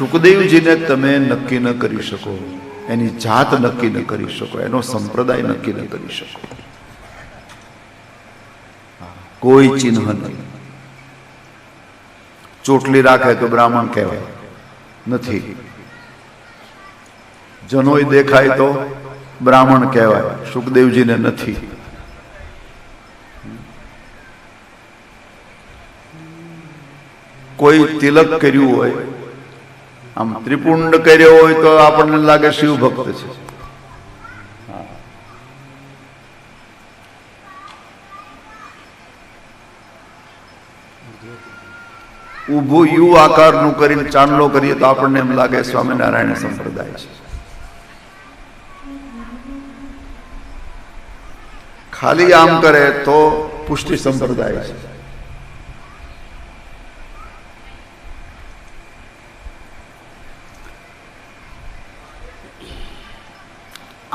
સુખદેવજીને તમે નક્કી ન કરી શકો, એની જાત નક્કી ન કરી શકો, એનો સંપ્રદાય નક્કી ન કરી શકો. કોઈ ચિહ્ન નહીં. ચોટલી રાખે તો બ્રાહ્મણ કહેવાય નથી, જનોય દેખાય તો બ્રાહ્મણ કહેવાય, સુખદેવજીને નથી. કોઈ તિલક કર્યું હોય, આમ ત્રિપુંડ કર્યો હોય તો આપણને લાગે શિવ ભક્ત છે. ઊભું યુ આકારનું કરીને ચાંદલો કરીએ તો આપણને એમ લાગે સ્વામિનારાયણ સંપ્રદાય છે. ખાલી આમ કરે તો પુષ્ટિ સંપ્રદાય છે.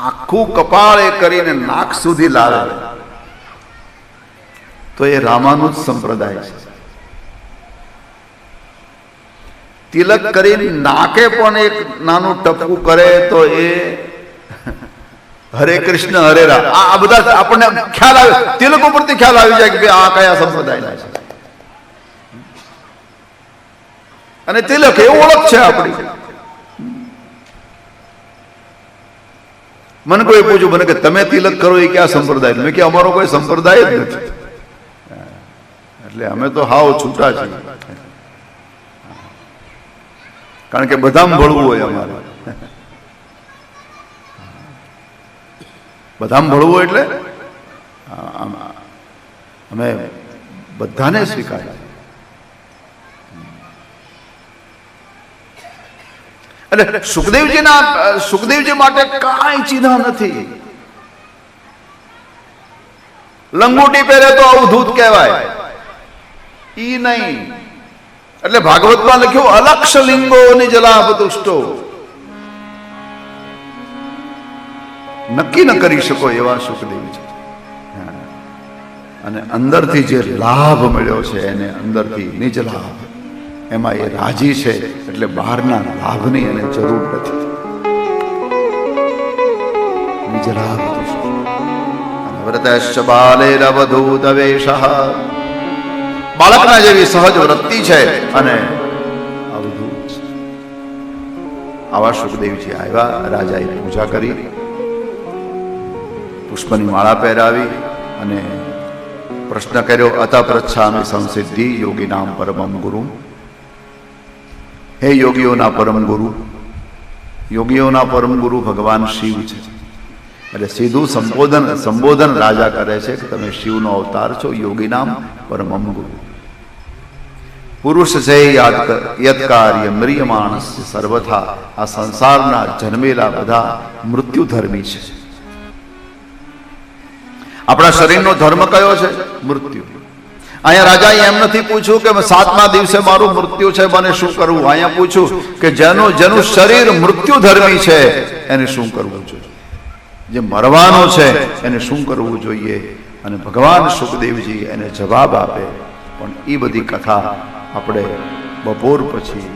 આખું કપાળ એ કરીને નાક સુધી લાવે તો એ રામાનુજ સંપ્રદાય છે. તિલક કરીને નાકે પણ એક નાનું ટપકું કરે તો એ હરે કૃષ્ણ હરે રામ. આ બધા આપણને ખ્યાલ આવે, તિલક ઉપરથી ખ્યાલ આવી જાય કે આ કયા સંપ્રદાયના છે. અને તિલક એ ઓળખ છે આપણી. મને કોઈ પૂછ્યું મને કે તમે તિલક કરો એ ક્યાં સંપ્રદાય? મેં કે અમારો કોઈ સંપ્રદાય જ નથી, એટલે અમે તો હાવ છૂટા છીએ. કારણ કે બધામાં ભળવું હોય અમારે. બધામાં ભળવું એટલે અમે બધાને સ્વીકારીએ. એટલે સુખદેવજી માટે કાંઈ ચિહ્ન નથી. લંગોટી પહેરે તો અવધૂત કહેવાય, ઈ નહીં. એટલે ભાગવતમાં લખ્યું અલક્ષ લિંગો નિજલાભતુષ્ટો. નક્કી ન કરી શકો એવા સુખદેવજી. અને અંદરથી જે લાભ મળ્યો છે એને અંદરથી નિજ લાભ, એમાં એ રાજી છે. એટલે બહારના લાભની એને જરૂર નથી. નિજ લાભ વ્રતશ્ચ બાલેરવધૂત વેશઃ. બાળકના જેવી સહજ વૃત્તિ છે અને અવધૂત. આવા સુખદેવજી આવ્યા. રાજાએ પૂજા કરી, પુષ્પની માળા પહેરાવી અને પ્રશ્ન કર્યો અત પૃચ્છામિ સંસિદ્ધિ યોગીનામ પરમં ગુરુ. હે યોગીઓના પરમ ગુરુ. યોગીઓના પરમ ગુરુ ભગવાન શિવ છે. એટલે સીધું સંબોધન રાજા કરે છે કે તમે શિવનો અવતાર છો, યોગીનામ પરમં ગુરુ. પુરુષ છે યત કાર્ય મ્રિયમાણસ્ય સર્વથા. આ સંસારના જન્મેલા બધા મૃત્યુ ધર્મી છે. આપણા શરીરનો ધર્મ કયો છે? મૃત્યુ. અહીંયા રાજાએ એમ નથી પૂછ્યું કે 7મા દિવસે મારું મૃત્યુ છે, મને શું કરવું. અહીંયા પૂછ્યું કે જેનું શરીર મૃત્યુ ધર્મી છે એને શું કરવું જોઈએ, જે મરવાનો છે એને શું કરવું જોઈએ. અને ભગવાન સુખદેવજી એને જવાબ આપે. પણ એ બધી કથા આપણે બપોર પછી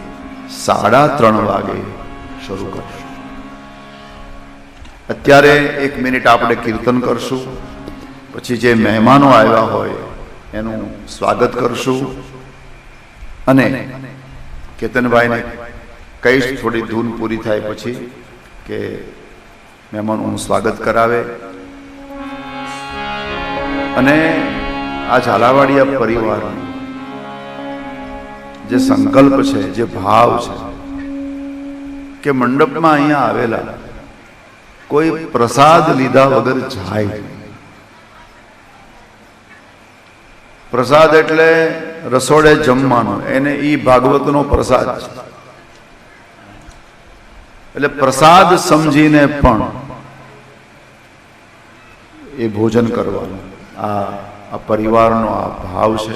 3:30 વાગે શરૂ કરશું. અત્યારે 1 મિનિટ આપણે કીર્તન કરશું, પછી જે મહેમાનો આવ્યા હોય એનું સ્વાગત કરશું. અને કેતનભાઈને કહીશ થોડી ધૂન પૂરી થાય પછી કે મહેમાનોનું સ્વાગત કરાવે. અને આ ઝાલાવાડિયા પરિવારનો જે સંકલ્પ છે, જે ભાવ છે કે મંડપમાં અહીંયા આવેલા કોઈ પ્રસાદ લીધા વગર જાય. પ્રસાદ એટલે રસોડે જમવાનો, એને ઈ ભાગવતનો પ્રસાદ છે. એટલે પ્રસાદ સમજીને પણ એ ભોજન કરવાનું આ પરિવારનો આ ભાવ છે.